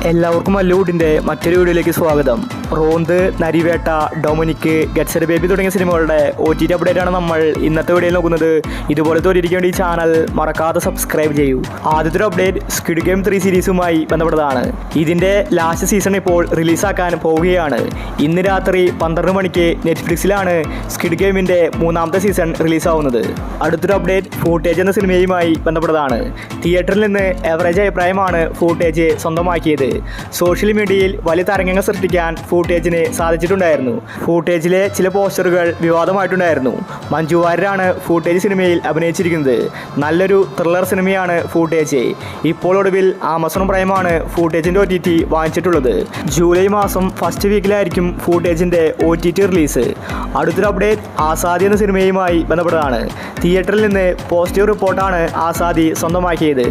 എല്ലാവർക്കും മല്ലൂഡിൻ്റെ മറ്റൊരു വീഡിയോയിലേക്ക് സ്വാഗതം. റോന്ത്, നരിവേട്ട, ഡൊമിനിക്, ഗെറ്റ്സ് ബേബി തുടങ്ങിയ സിനിമകളുടെ OTT അപ്ഡേറ്റ് ആണ് നമ്മൾ ഇന്നത്തെ വീഡിയോയിൽ നോക്കുന്നത്. ഇതുപോലത്തെ ഒരു വേണ്ടി ഈ ചാനൽ മറക്കാതെ സബ്സ്ക്രൈബ് ചെയ്യൂ. ആദ്യത്തെ ഒരു അപ്ഡേറ്റ് സ്ക്വിഡ് ഗെയിം 3 സീരീസുമായി ബന്ധപ്പെട്ടതാണ്. ഇതിൻ്റെ ലാസ്റ്റ് സീസൺ ഇപ്പോൾ റിലീസാക്കാൻ പോവുകയാണ്. ഇന്ന് രാത്രി 12 മണിക്ക് നെറ്റ്ഫ്ലിക്സിലാണ് സ്ക്വിഡ് ഗെയിമിൻ്റെ 3ാമത്തെ സീസൺ റിലീസാവുന്നത്. അടുത്തൊരു അപ്ഡേറ്റ് ഫൂട്ടേജ് എന്ന സിനിമയുമായി ബന്ധപ്പെട്ടതാണ്. തിയേറ്ററിൽ നിന്ന് എവറേജ് അഭിപ്രായമാണ് ഫൂട്ടേജ് സ്വന്തമാക്കിയത്. സോഷ്യൽ മീഡിയയിൽ വലിയ തരംഗങ്ങൾ സൃഷ്ടിക്കാൻ ഫൂട്ടേജിന് സാധിച്ചിട്ടുണ്ടായിരുന്നു. ഫൂട്ടേജിലെ ചില പോസ്റ്ററുകൾ വിവാദമായിട്ടുണ്ടായിരുന്നു. മഞ്ജു വാര്യരാണ് ഫൂട്ടേജ് സിനിമയിൽ അഭിനയിച്ചിരിക്കുന്നത്. നല്ലൊരു ത്രില്ലർ സിനിമയാണ് ഫൂട്ടേജ്. ഇപ്പോൾ ഒടുവിൽ ആമസോൺ പ്രൈമാണ് ഫൂട്ടേജിൻ്റെ OTT വാങ്ങിച്ചിട്ടുള്ളത്. ജൂലൈ മാസം ഫസ്റ്റ് വീക്കിലായിരിക്കും ഫൂട്ടേജിൻ്റെ OTT റിലീസ്. അടുത്തൊരു അപ്ഡേറ്റ് ആസാദി എന്ന സിനിമയുമായി ബന്ധപ്പെട്ടതാണ്. തിയേറ്ററിൽ നിന്ന് പോസിറ്റീവ് റിപ്പോർട്ടാണ് ആസാദി സ്വന്തമാക്കിയത്.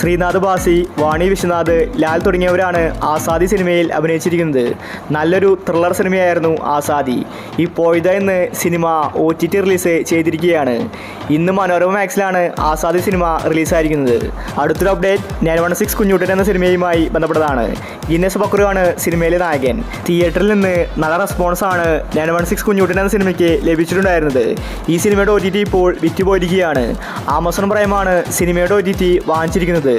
ശ്രീനാഥ് ബാസി, വാണി വിശ്വനാഥ്, ലാൽ തുടങ്ങിയവരാണ് ആസാദി സിനിമയിൽ അഭിനയിച്ചിരിക്കുന്നത്. നല്ലൊരു ത്രില്ലർ സിനിമയായിരുന്നു ആസാദി. ഇപ്പോഴത്തെ ഇന്ന് സിനിമ OTT റിലീസ് ചെയ്തിരിക്കുകയാണ്. ഇന്ന് മനോരമ മാക്സിലാണ് ആസാദി സിനിമ റിലീസായിരിക്കുന്നത്. അടുത്തൊരു അപ്ഡേറ്റ് 916 കുഞ്ഞൂട്ടൻ എന്ന സിനിമയുമായി ബന്ധപ്പെട്ടതാണ്. ഗിന്നസ് ബക്രുവാണ് സിനിമയിലെ നായകൻ. തിയേറ്ററിൽ നിന്ന് നല്ല റെസ്പോൺസാണ് 916 കുഞ്ഞൂട്ടൻ എന്ന സിനിമയ്ക്ക് ലഭിച്ചിട്ടുണ്ടായിരുന്നത്. ഈ സിനിമയുടെ OTT ഇപ്പോൾ വിറ്റുപോയിരിക്കുകയാണ്. ആമസോൺ പ്രൈമാണ് സിനിമയുടെ OTT വാങ്ങിച്ചിരിക്കുന്നത്.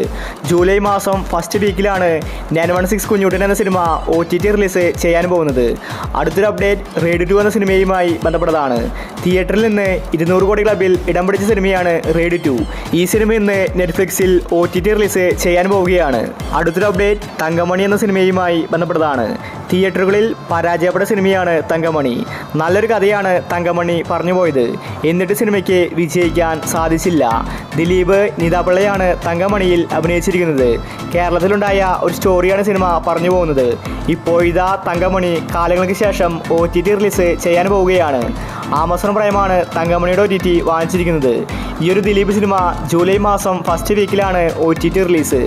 ജൂലൈ മാസം ഫസ്റ്റ് വീക്കിലാണ് 916 കുഞ്ഞൂട്ടൻ എന്ന സിനിമ OTT റിലീസ് ചെയ്യാൻ പോകുന്നത്. അടുത്തൊരു അപ്ഡേറ്റ് റെയ്ഡ് 2 എന്ന സിനിമയുമായി ബന്ധപ്പെട്ടതാണ്. തിയേറ്ററിൽ നിന്ന് 200 കോടി ക്ലബിൽ ഇടം പിടിച്ച സിനിമയാണ് റെയ്ഡ് 2. ഈ സിനിമ ഇന്ന് നെറ്റ്ഫ്ലിക്സിൽ OTT റിലീസ് ചെയ്യാൻ പോവുകയാണ്. അടുത്തൊരു അപ്ഡേറ്റ് തങ്കമണി എന്ന സിനിമയുമായി ബന്ധപ്പെട്ടതാണ്. തിയേറ്ററുകളിൽ പരാജയപ്പെട്ട സിനിമയാണ് തങ്കമണി. നല്ലൊരു കഥയാണ് തങ്കമണി പറഞ്ഞു പോയത്. എന്നിട്ട് സിനിമയ്ക്ക് വിജയിക്കാൻ സാധിച്ചില്ല. ദിലീപ്, നിതാപിള്ളയാണ് തങ്കമണിയിൽ അഭിനയിച്ചിരിക്കുന്നത്. കേരളത്തിലുണ്ടായ ഒരു സ്റ്റോറിയാണ് സിനിമ പറഞ്ഞു പോകുന്നത്. ഇപ്പോഴിതാ തങ്കമണി കാലങ്ങൾക്ക് ശേഷം OTT റിലീസ് ചെയ്യാൻ പോവുകയാണ്. ആമസോൺ പ്രൈമാണ് തങ്കമണിയുടെ OTT വാങ്ങിച്ചിരിക്കുന്നത്. ഈ ഒരു ദിലീപ് സിനിമ ജൂലൈ മാസം ഫസ്റ്റ് വീക്കിലാണ് OTT റിലീസ്.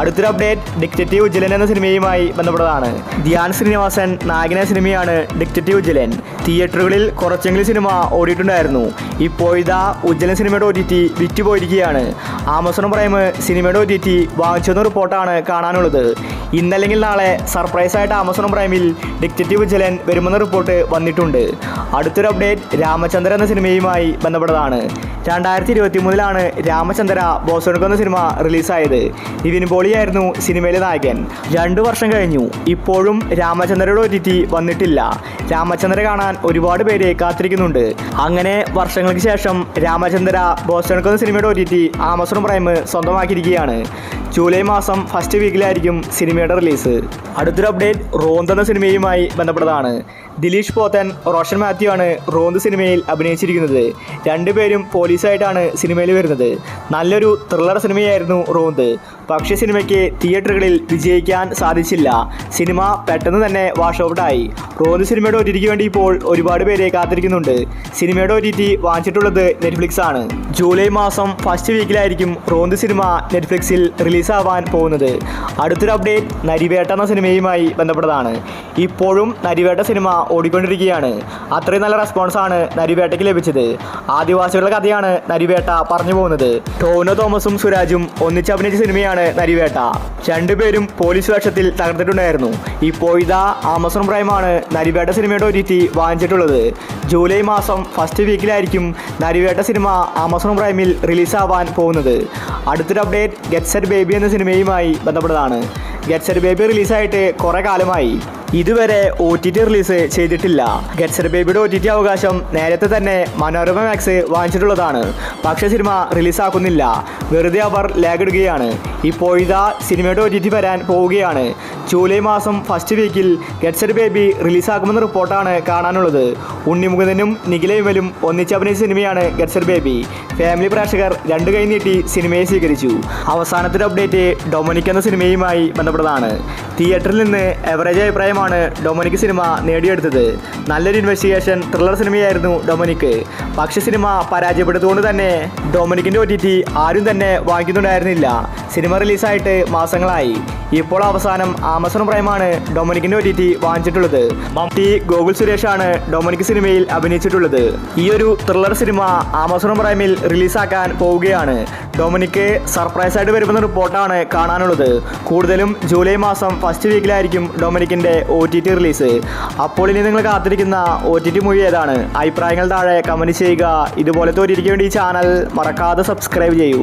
അടുത്തൊരു അപ്ഡേറ്റ് ഡിറ്റക്റ്റീവ് ഉജ്ജ്വലൻ എന്ന സിനിമയുമായി ബന്ധപ്പെട്ടതാണ്. ധ്യാൻ ശ്രീനിവാസൻ നായകനായ സിനിമയാണ് ഡിറ്റക്റ്റീവ് ഉജ്ജ്വലൻ. തിയേറ്ററുകളിൽ കുറച്ചെങ്കിലും സിനിമ ഓടിയിട്ടുണ്ടായിരുന്നു. ഇപ്പോഴിതാ ഉജ്ജ്വലൻ സിനിമയുടെ OTT വിറ്റുപോയിരിക്കുകയാണ്. ആമസോൺ പ്രൈം സിനിമയുടെ OTT വാങ്ങിച്ചെന്ന റിപ്പോർട്ടാണ് കാണാനുള്ളത്. ഇന്നല്ലെങ്കിൽ നാളെ സർപ്രൈസ് ആയിട്ട് ആമസോൺ പ്രൈമിൽ ഡിറ്റക്റ്റീവ് ഉജ്ജ്വലൻ വരുമെന്ന റിപ്പോർട്ട് വന്നിട്ടുണ്ട്. അടുത്തൊരു അപ്ഡേറ്റ് രാമചന്ദ്ര എന്ന സിനിമയുമായി ബന്ധപ്പെട്ടതാണ്. 2023 രാമചന്ദ്ര ബോസോണിക്കോ എന്ന സിനിമ റിലീസായത്. നിവിൻ പോളിയായിരുന്നു സിനിമയിലെ നായകൻ. 2 വർഷം കഴിഞ്ഞു, ഇപ്പോഴും രാമചന്ദ്രയുടെ OTT വന്നിട്ടില്ല. രാമചന്ദ്ര കാണാൻ ഒരുപാട് പേര് കാത്തിരിക്കുന്നുണ്ട്. അങ്ങനെ വർഷങ്ങൾക്ക് ശേഷം രാമചന്ദ്ര ബോസോണിക്കോ എന്ന സിനിമയുടെ OTT ആമസോൺ പ്രൈം സ്വന്തമാക്കിയിരിക്കുകയാണ്. ജൂലൈ മാസം ഫസ്റ്റ് വീക്കിലായിരിക്കും സിനിമയുടെ റിലീസ്. അടുത്തൊരു അപ്ഡേറ്റ് റോന്ത് എന്ന സിനിമയുമായി ബന്ധപ്പെട്ടതാണ്. ദിലീഷ് പോത്തൻ, റോഷൻ മാത്യു ആണ് റോന്ത് സിനിമയിൽ അഭിനയിച്ചിരിക്കുന്നത്. രണ്ടുപേരും പോലീസായിട്ടാണ് സിനിമയിൽ വരുന്നത്. നല്ലൊരു ത്രില്ലർ സിനിമയായിരുന്നു റോന്ത്. പക്ഷേ സിനിമയ്ക്ക് തിയേറ്ററുകളിൽ വിജയിക്കാൻ സാധിച്ചില്ല. സിനിമ പെട്ടെന്ന് തന്നെ വാഷ് ഔട്ടായി. റോന്ത് സിനിമയുടെ OTTക്ക് വേണ്ടി ഇപ്പോൾ ഒരുപാട് പേരെ കാത്തിരിക്കുന്നുണ്ട്. സിനിമയുടെ OTT വാങ്ങിച്ചിട്ടുള്ളത് നെറ്റ്ഫ്ലിക്സ് ആണ്. ജൂലൈ മാസം ഫസ്റ്റ് വീക്കിലായിരിക്കും റോന്ത് സിനിമ നെറ്റ്ഫ്ലിക്സിൽ റിലീസാവാൻ പോകുന്നത്. അടുത്തൊരു അപ്ഡേറ്റ് നരിവേട്ട എന്ന സിനിമയുമായി ബന്ധപ്പെട്ടതാണ്. ഇപ്പോഴും നരിവേട്ട സിനിമ ഓടിക്കൊണ്ടിരിക്കുകയാണ്. അത്രയും നല്ല റെസ്പോൺസാണ് നരിവേട്ടയ്ക്ക് ലഭിച്ചത്. ആദിവാസികളുടെ കഥയാണ് നരിവേട്ട പറഞ്ഞു പോകുന്നത്. ടോവിനോ തോമസും സുരാജും ഒന്നിച്ച് അഭിനയിച്ച സിനിമയാണ് നരിവേട്ട. രണ്ടുപേരും പോലീസ് വേഷത്തിൽ തകർത്തിട്ടുണ്ടായിരുന്നു. ഇപ്പോഴിതാ ആമസോൺ പ്രൈമാണ് നരിവേട്ട സിനിമയുടെ OTT വാങ്ങിച്ചിട്ടുള്ളത്. ജൂലൈ മാസം ഫസ്റ്റ് വീക്കിലായിരിക്കും നരിവേട്ട സിനിമ ആമസോൺ പ്രൈമിൽ റിലീസാവാൻ പോകുന്നത്. അടുത്തൊരു അപ്ഡേറ്റ് ഗെറ്റ്സ് ബേബി എന്ന സിനിമയുമായി ബന്ധപ്പെട്ടതാണ്. ഗെറ്റ്സ് ബേബി റിലീസായിട്ട് കുറേ കാലമായി. ഇതുവരെ OTT റിലീസ് ചെയ്തിട്ടില്ല. ഗെറ്റ്സ് ബേബിയുടെ OTT അവകാശം നേരത്തെ തന്നെ മനോരമ മാക്സ് വാങ്ങിച്ചിട്ടുള്ളതാണ്. പക്ഷേ സിനിമ റിലീസാക്കുന്നില്ല. വെറുതെ അവർ ലാഗ് ഇടുകയാണ്. ഇപ്പോഴിതാ സിനിമയുടെ OTT വരാൻ പോവുകയാണ്. ജൂലൈ മാസം ഫസ്റ്റ് വീക്കിൽ ഗെറ്റ്സ് ബേബി റിലീസാക്കുമെന്ന റിപ്പോർട്ടാണ് കാണാനുള്ളത്. ഉണ്ണിമുകുന്ദനും നിഖില വിമലും ഒന്നിച്ച് അഭിനയിച്ച സിനിമയാണ് ഗെറ്റ്സ് ബേബി. ഫാമിലി പ്രേക്ഷകർ 2 കൈ നീട്ടി സിനിമയെ സ്വീകരിച്ചു. അവസാനത്തെ അപ്ഡേറ്റ് ഡൊമിനിക് എന്ന സിനിമയുമായി ബന്ധപ്പെട്ടതാണ്. തിയേറ്ററിൽ നിന്ന് എവറേജ് അഭിപ്രായമാണ് ഡൊമിനിക് സിനിമ നേടിയെടുത്തത്. നല്ലൊരു ഇൻവെസ്റ്റിഗേഷൻ ത്രില്ലർ സിനിമയായിരുന്നു ഡൊമിനിക്. പക്ഷേ സിനിമ പരാജയപ്പെട്ടതുകൊണ്ട് തന്നെ ഡൊമിനിക്കിൻ്റെ OTT ആരും തന്നെ വാങ്ങിക്കുന്നുണ്ടായിരുന്നില്ല. സിനിമ റിലീസായിട്ട് മാസങ്ങളായി. ഇപ്പോൾ അവസാനം ആമസോൺ പ്രൈമാണ് ഡൊമിനിക്കിന്റെ OTT വാങ്ങിച്ചിട്ടുള്ളത്. മമ്മൂട്ടി, ഗോകുൽ സുരേഷാണ് ഡൊമിനിക് സിനിമയിൽ അഭിനയിച്ചിട്ടുള്ളത്. ഈ ഒരു ത്രില്ലർ സിനിമ ആമസോൺ പ്രൈമിൽ റിലീസാക്കാൻ പോവുകയാണ്. ഡൊമിനിക് സർപ്രൈസ് ആയിട്ട് വരുമെന്ന റിപ്പോർട്ടാണ് കാണാനുള്ളത്. കൂടുതലും ജൂലൈ മാസം ഫസ്റ്റ് വീക്കിലായിരിക്കും ഡൊമിനിക്കിൻ്റെ OTT റിലീസ്. അപ്പോൾ ഇനി നിങ്ങൾ കാത്തിരിക്കുന്ന OTT മൂവി ഏതാണ്? അഭിപ്രായങ്ങൾ താഴെ കമൻറ്റ് ചെയ്യുക. ഇതുപോലത്തെ OTTക്ക് വേണ്ടി ഈ ചാനൽ മറക്കാതെ സബ്സ്ക്രൈബ് ചെയ്യൂ.